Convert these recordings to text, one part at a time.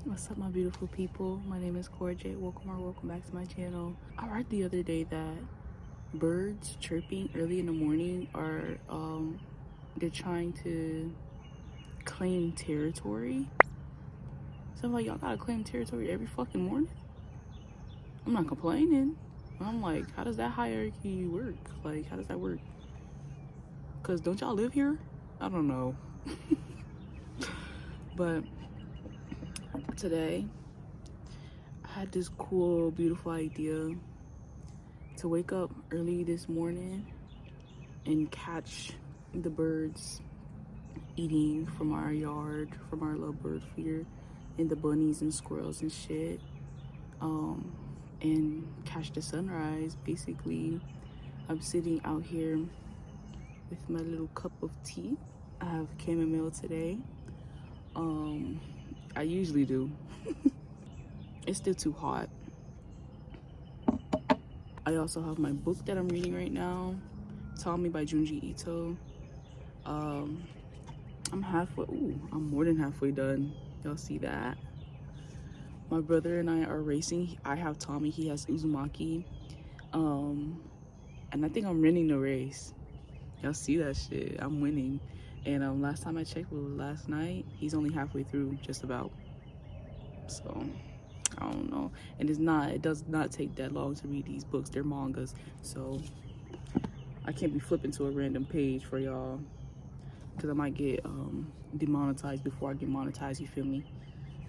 What's up, my beautiful people? My name is Corjay. Welcome back to my channel. I read the other day that birds chirping early in the morning are they're trying to claim territory. So I'm like, y'all gotta claim territory every fucking morning? I'm not complaining. I'm like, how does that hierarchy work? Like, how does that work? Because don't y'all live here? I don't know. But today, I had this cool, beautiful idea to wake up early this morning and catch the birds eating from our yard, from our little bird feeder, and the bunnies and squirrels and shit, and catch the sunrise. Basically, I'm sitting out here with my little cup of tea. I have chamomile today. I usually do. It's still too hot. I also have my book that I'm reading right now, TOMIE by Junji Ito. I'm more than halfway done. Y'all see that? My brother and I are racing. I have TOMIE, he has Uzumaki. And I think I'm winning the race. Y'all see that shit? I'm winning. And last time I checked was last night. He's only halfway through, just about. So I don't know. And it does not take that long to read these books. They're mangas. So I can't be flipping to a random page for y'all, because I might get demonetized before I get monetized, you feel me?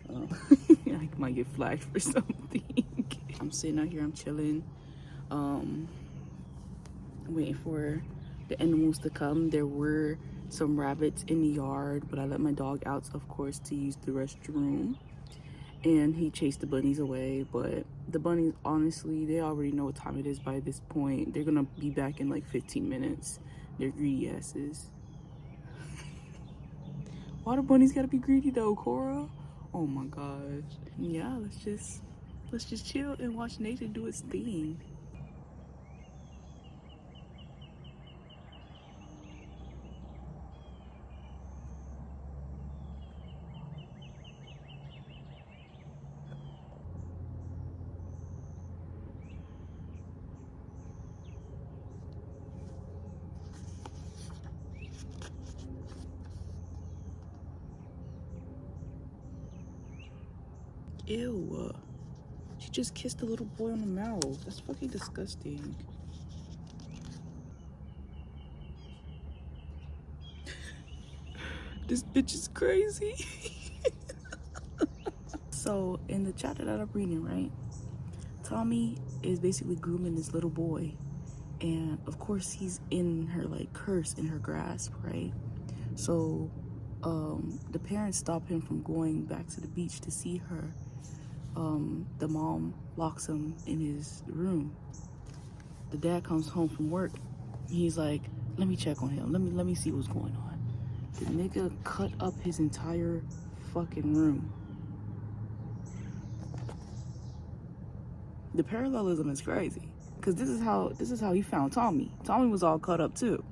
I might get flagged for something. I'm sitting out here, I'm chilling, waiting for the animals to come. There were some rabbits in the yard, but I let my dog out, of course, to use the restroom. And he chased the bunnies away, but the bunnies, honestly, they already know what time it is by this point. They're gonna be back in like 15 minutes. They're greedy asses. Why the bunnies gotta be greedy though, Cora? Oh my gosh. Yeah, let's just chill and watch nature do its thing. Ew. She just kissed a little boy on the mouth. That's fucking disgusting. This bitch is crazy. So in the chapter that I'm reading, right, TOMIE is basically grooming this little boy, and of course he's in her like curse, in her grasp, right? So the parents stop him from going back to the beach to see her. The mom locks him in his room. The dad comes home from work. He's like, let me check on him. Let me see what's going on. The nigga cut up his entire fucking room. The parallelism is crazy, because this is how he found TOMIE. TOMIE was all cut up too,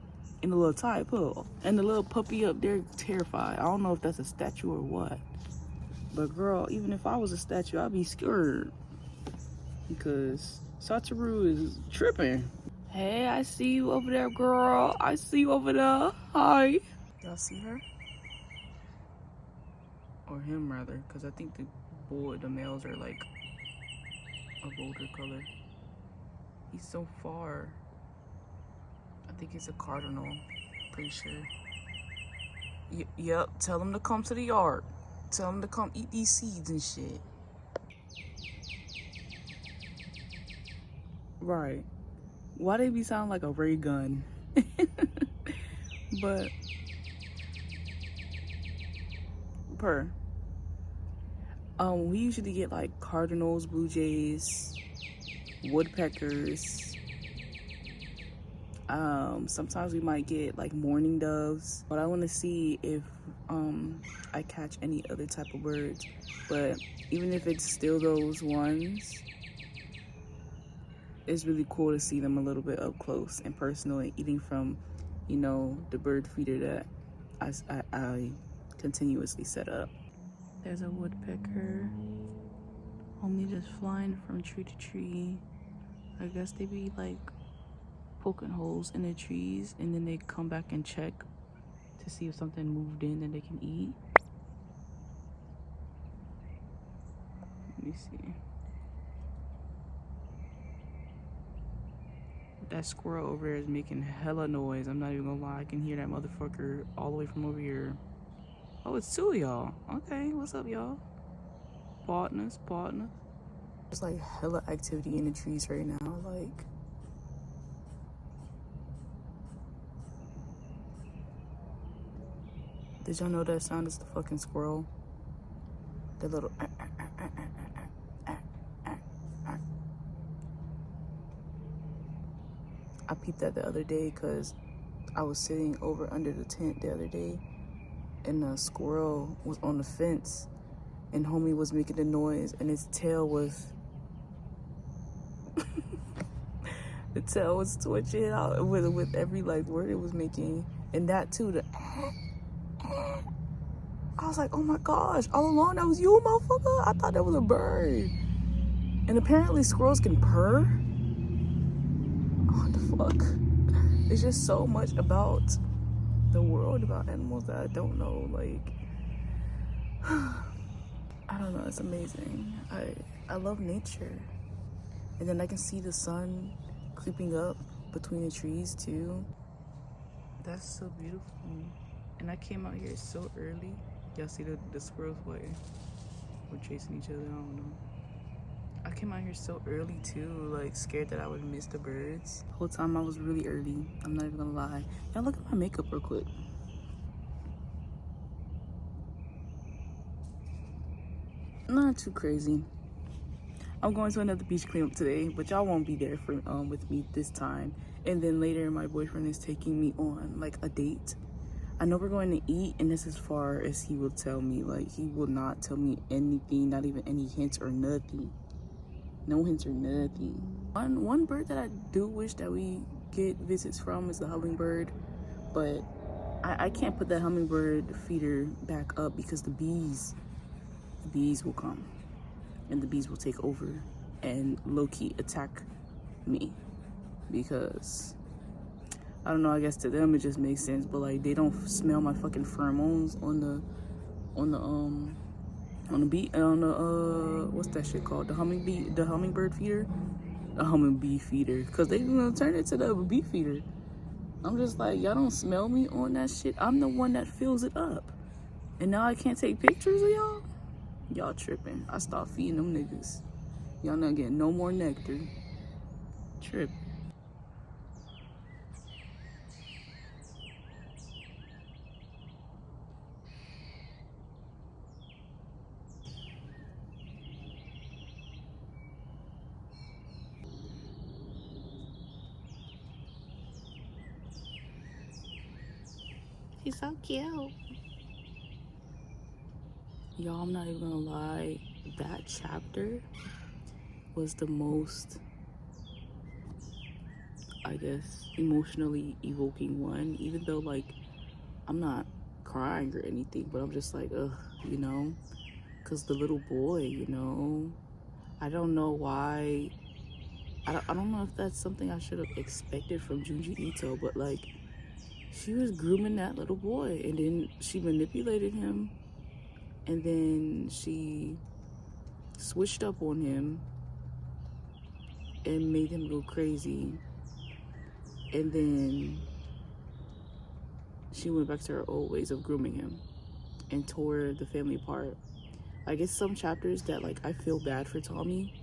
in a little tide pool, and the little puppy up there terrified. I don't know if that's a statue or what, but girl, even if I was a statue, I'd be scared, because Satoru is tripping. Hey, I see you over there, girl. I see you over there. Hi. Y'all see her? Or him, rather, because I think the males are like a bolder color. He's so far. I think he's a cardinal. Pretty sure. Yep, tell him to come to the yard. Tell him to come eat these seeds and shit. Right. Why they be sounding like a ray gun? But we usually get like cardinals, blue jays, woodpeckers. Sometimes we might get like mourning doves, but I want to see if I catch any other type of birds. But even if it's still those ones, it's really cool to see them a little bit up close and personal, and eating from, you know, the bird feeder that I continuously set up. There's a woodpecker. Only just flying from tree to tree. I guess they be like poking holes in the trees and then they come back and check to see if something moved in that they can eat. Let me see. That squirrel over there is making hella noise. I'm not even gonna lie. I can hear that motherfucker all the way from over here. Oh, it's two of y'all. Okay, what's up, y'all? Partners. There's like hella activity in the trees right now. Like, did y'all know that sound is the fucking squirrel? The little I peeped that the other day because I was sitting over under the tent the other day and a squirrel was on the fence and homie was making the noise and his tail was the tail was twitching out with every like word it was making, and that too, the I was like, oh my gosh, all along that was you, motherfucker. I thought that was a bird. And apparently squirrels can purr. What the fuck? There's just so much about the world, about animals that I don't know. Like, I don't know, it's amazing. I love nature. And then I can see the sun creeping up between the trees too. That's so beautiful. And I came out here so early. Y'all see the squirrels fighting? We're chasing each other, I don't know. I came out here so early too, like scared that I would miss the birds. The whole time I was really early. I'm not even gonna lie. Y'all look at my makeup real quick. Not too crazy. I'm going to another beach cleanup today, but y'all won't be there for with me this time. And then later my boyfriend is taking me on like a date. I know we're going to eat, and this is as far as he will tell me. Like, he will not tell me anything, not even any hints or nothing. No hints or nothing. One bird that I do wish that we get visits from is the hummingbird, but I can't put that hummingbird feeder back up because the bees will come and the bees will take over and low-key attack me because I don't know, I guess to them it just makes sense, but like they don't smell my fucking pheromones on the what's that shit called? The hummingbird feeder? The hummingbee feeder. Cause they gonna turn it to the bee feeder. I'm just like, y'all don't smell me on that shit. I'm the one that fills it up. And now I can't take pictures of y'all? Y'all tripping. I stopped feeding them niggas. Y'all not getting no more nectar. Trip. He's so cute. Y'all, I'm not even gonna lie. That chapter was the most, I guess, emotionally evoking one. Even though, like, I'm not crying or anything, but I'm just like, ugh, you know? Because the little boy, you know? I don't know why. I don't know if that's something I should have expected from Junji Ito, but, like, she was grooming that little boy, and then she manipulated him, and then she switched up on him and made him go crazy, and then she went back to her old ways of grooming him and tore the family apart. Like, it's some chapters that, like, I feel bad for Tomie,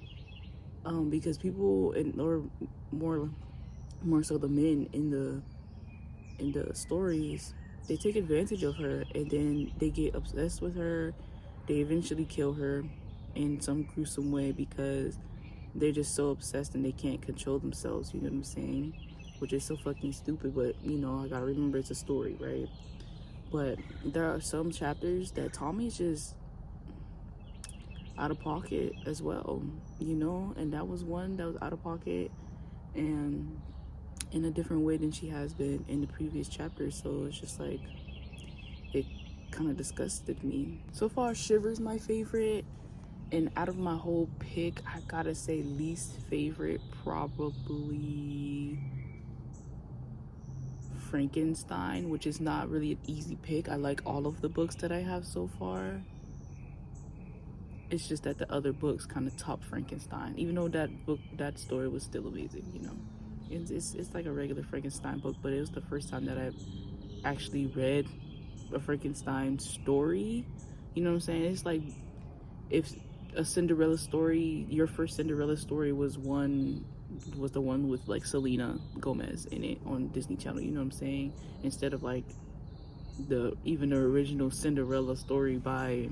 because people, or more so the men in the stories, they take advantage of her, and then they get obsessed with her. They eventually kill her in some gruesome way because they're just so obsessed and they can't control themselves, you know what I'm saying? Which is so fucking stupid, but, you know, I gotta remember it's a story, right? But there are some chapters that Tommy's just out of pocket as well, you know? And that was one that was out of pocket and in a different way than she has been in the previous chapters. So it's just like, it kind of disgusted me. So far, Shiver's my favorite. And out of my whole pick, I gotta say least favorite, probably Frankenstein, which is not really an easy pick. I like all of the books that I have so far. It's just that the other books kind of top Frankenstein, even though that story was still amazing, you know. It's like a regular Frankenstein book, but it was the first time that I've actually read a Frankenstein story. You know what I'm saying? It's like if a Cinderella story, your first Cinderella story was the one with like Selena Gomez in it on Disney Channel. You know what I'm saying? Instead of like the original Cinderella story by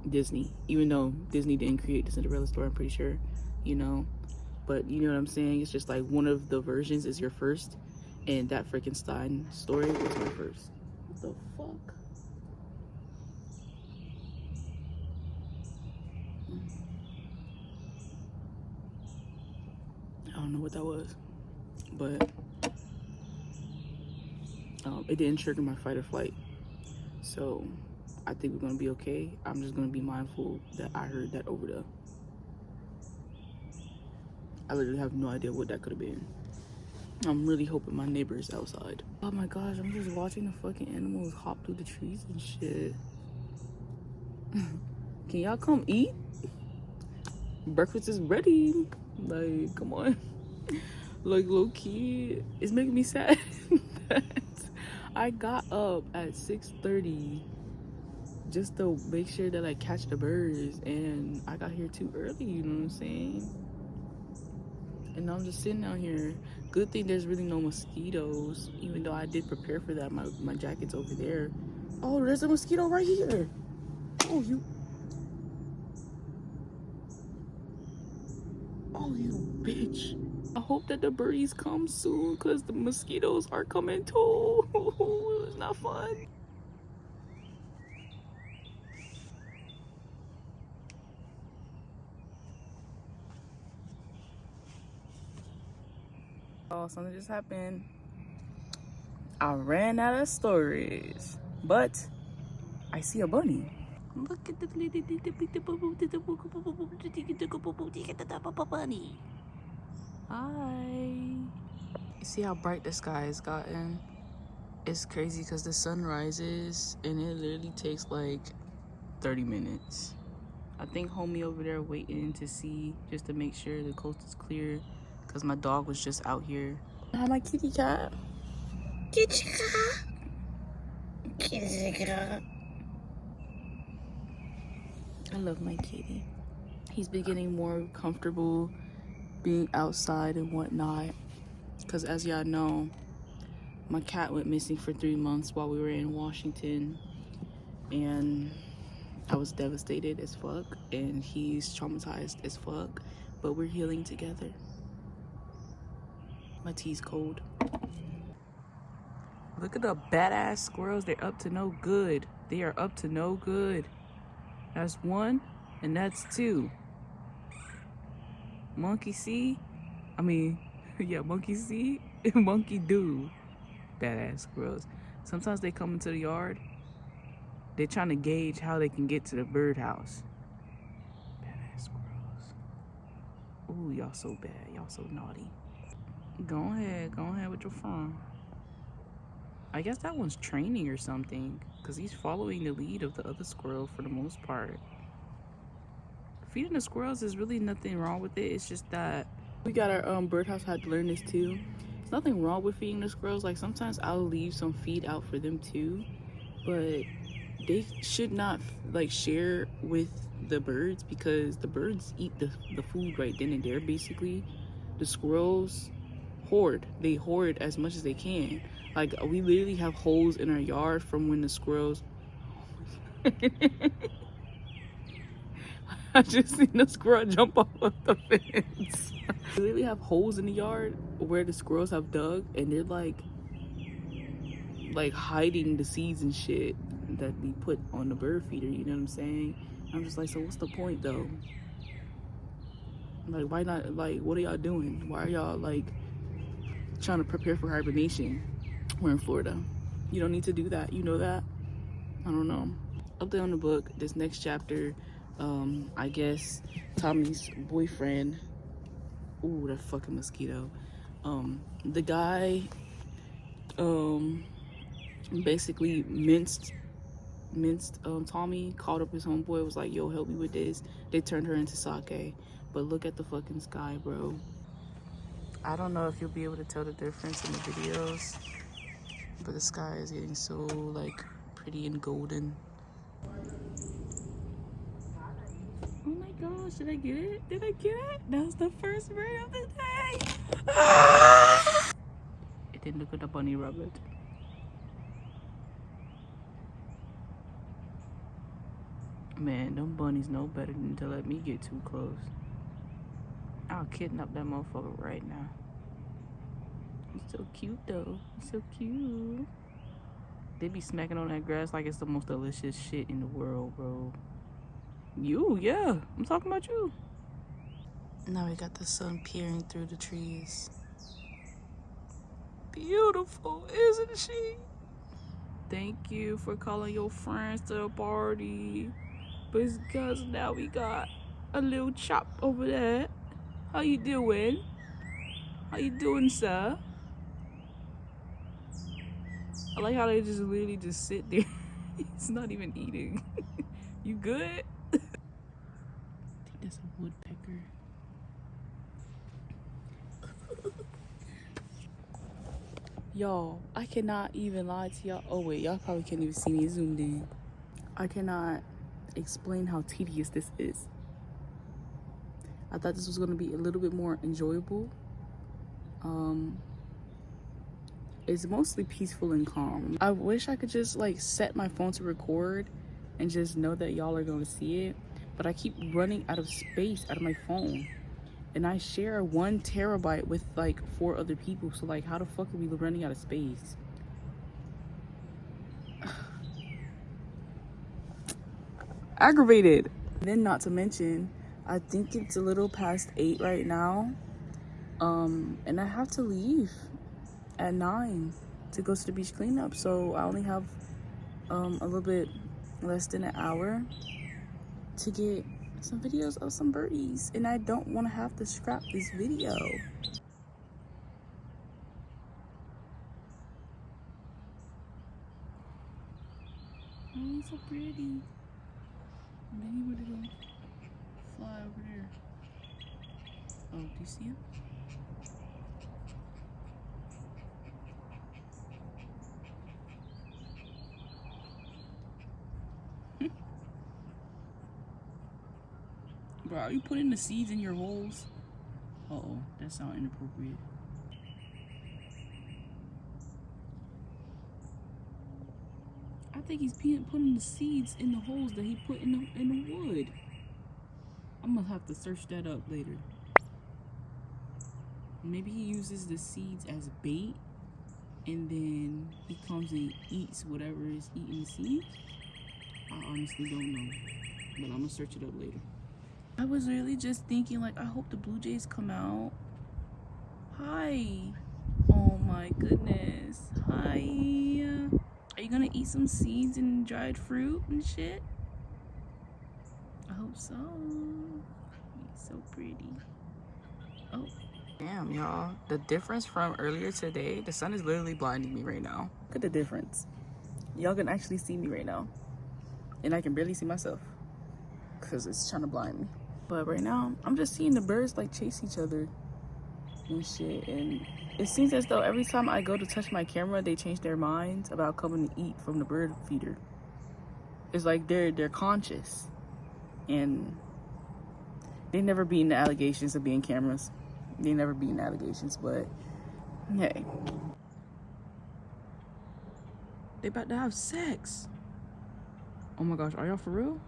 Disney, even though Disney didn't create the Cinderella story, I'm pretty sure, you know. But you know what I'm saying? It's just like one of the versions is your first, and that Frankenstein story was my first. What the fuck? I don't know what that was, but it didn't trigger my fight or flight. So I think we're gonna be okay. I'm just gonna be mindful that I heard that over there. I literally have no idea what that could have been. I'm really hoping my neighbor is outside. Oh my gosh, I'm just watching the fucking animals hop through the trees and shit. Can y'all come eat? Breakfast is ready. Like, come on. Like, low key, it's making me sad that I got up at 6:30 just to make sure that I catch the birds, and I got here too early, you know what I'm saying? And I'm just sitting out here. Good thing there's really no mosquitoes, even though I did prepare for that. My jacket's over there. Oh, there's a mosquito right here. Oh, you bitch. I hope that the birdies come soon, because the mosquitoes are coming too. It's not fun. Oh, something just happened. I ran out of stories, but I see a bunny. Look at the bunny. Hi. You see how bright the sky has gotten? It's crazy because the sun rises and it literally takes like 30 minutes. I think homie over there waiting to see, just to make sure the coast is clear, because my dog was just out here. Hi, my kitty cat. Kitty cat. Kitty cat. I love my kitty. He's been getting more comfortable being outside and whatnot, because as y'all know, my cat went missing for 3 months while we were in Washington, and I was devastated as fuck, and he's traumatized as fuck, but we're healing together. My tea's cold. Look at the badass squirrels. They're up to no good. They are up to no good. That's one, and that's two. Monkey see? I mean, yeah, monkey see and monkey do. Badass squirrels. Sometimes they come into the yard. They're trying to gauge how they can get to the birdhouse. Badass squirrels. Ooh, y'all so bad. Y'all so naughty. Go ahead with your fun. I guess that one's training or something, because he's following the lead of the other squirrel for the most part. Feeding the squirrels is really nothing wrong with it. It's just that we got our birdhouse, had to learn this too. There's nothing wrong with feeding the squirrels. Like, sometimes I'll leave some feed out for them too, but they should not like share with the birds, because the birds eat the food right then and there. Basically, the squirrels hoard. They hoard as much as they can. Like, we literally have holes in our yard from when the squirrels I just seen a squirrel jump off of the fence. We literally have holes in the yard where the squirrels have dug, and they're like hiding the seeds and shit that we put on the bird feeder, you know what I'm saying? I'm just like, so what's the point though? Like, why not? Like, what are y'all doing? Why are y'all like trying to prepare for hibernation? We're in Florida. You don't need to do that, you know that? I don't know. Update on the book. This next chapter, I guess Tommy's boyfriend. Ooh, that fucking mosquito. The guy, basically minced Tommy, called up his homeboy, was like, yo, help me with this. They turned her into sake. But look at the fucking sky, bro. I don't know if you'll be able to tell the difference in the videos, but the sky is getting so like pretty and golden. Oh my gosh, did I get it? Did I get it? That was the first bird of the day. Ah! It didn't look at the bunny rabbit. Man, them bunnies know better than to let me get too close. I'll kidnap that motherfucker right now. He's so cute though. He's so cute. They be smacking on that grass like it's the most delicious shit in the world, bro. You, yeah. I'm talking about you. Now we got the sun peering through the trees. Beautiful, isn't she? Thank you for calling your friends to the party. Because now we got a little chop over there. How you doing? How you doing, sir? I like how they just literally just sit there. He's not even eating. You good? I think that's a woodpecker. Y'all, I cannot even lie to y'all. Oh wait, y'all probably can't even see me zoomed in. I cannot explain how tedious this is. I thought this was gonna be a little bit more enjoyable. It's mostly peaceful and calm. I wish I could just like set my phone to record and just know that y'all are gonna see it, but I keep running out of space out of my phone, and I share 1 terabyte with like 4 other people, so like how the fuck are we running out of space? Aggravated. Then not to mention, I think it's a little past 8 right now, and I have to leave at 9 to go to the beach cleanup, so I only have a little bit less than an hour to get some videos of some birdies, and I don't want to have to scrap this video. Oh, it's so pretty. And then he would go fly over there. Oh, do you see him? Bro, are you putting the seeds in your holes? Uh-oh, that sounds inappropriate. I think he's putting the seeds in the holes that he put in the wood. I'm gonna have to search that up later. Maybe he uses the seeds as bait, and then he comes and eats whatever is eating the seeds. I honestly don't know, but I'm gonna search it up later. I was really just thinking, like, I hope the Blue Jays come out. Hi. Oh my goodness. Hi. Are you gonna eat some seeds and dried fruit and shit? I hope so. He's so pretty. Oh. Damn, y'all. The difference from earlier today, the sun is literally blinding me right now. Look at the difference. Y'all can actually see me right now. And I can barely see myself because it's trying to blind me. But right now, I'm just seeing the birds like chase each other and shit. And it seems as though every time I go to touch my camera, they change their minds about coming to eat from the bird feeder. It's like they're conscious. And they never beaten the allegations of being cameras. They never beaten allegations, but hey. They about to have sex. Oh my gosh, are y'all for real?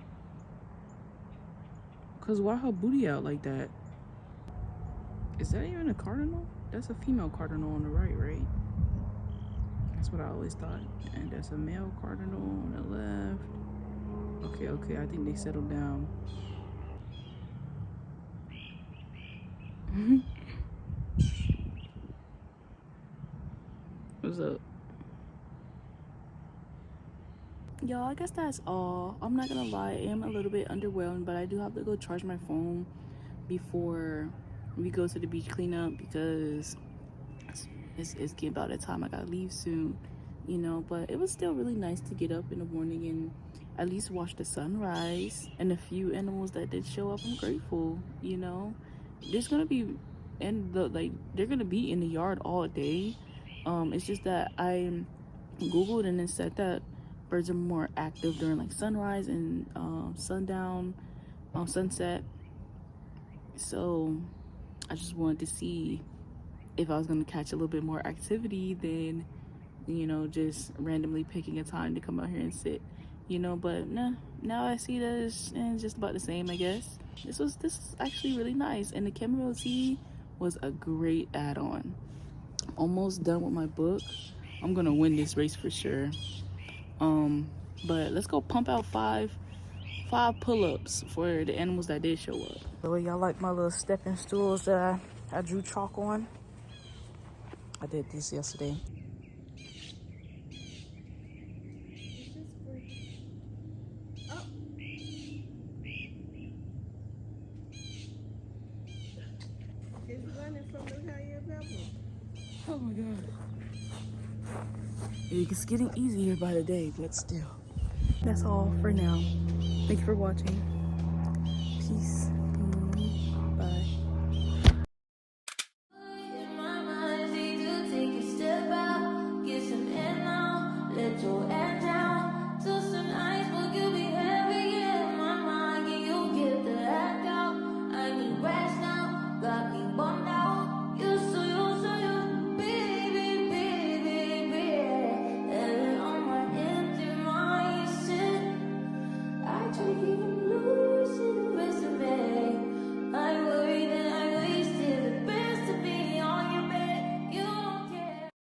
Cause why her booty out like that? Is that even a cardinal? That's a female cardinal on the right? That's what I always thought. And that's a male cardinal on the left. Okay, I think they settled down. What's up? y'all, I guess that's all. I'm not gonna lie, I am a little bit underwhelmed, but I do have to go charge my phone before we go to the beach cleanup because it's getting about that time. I gotta leave soon, you know. But it was still really nice to get up in the morning and at least watch the sunrise. And a few animals that did show up, I'm grateful, you know. There's gonna be they're gonna be in the yard all day. It's just that I googled and it said that birds are more active during like sunrise and sundown, sunset. So I just wanted to see if I was gonna catch a little bit more activity than, you know, just randomly picking a time to come out here and sit, you know. But nah, now I see that it's just about the same, I guess. This is actually really nice, and the chamomile tea was a great add-on. Almost done with my book. I'm gonna win this race for sure. But let's go pump out five pull-ups for the animals that did show up. So y'all like my little stepping stools that I drew chalk on? I did this yesterday. Oh my god. It's getting easier by the day, but still. That's all for now. Thank you for watching. Peace.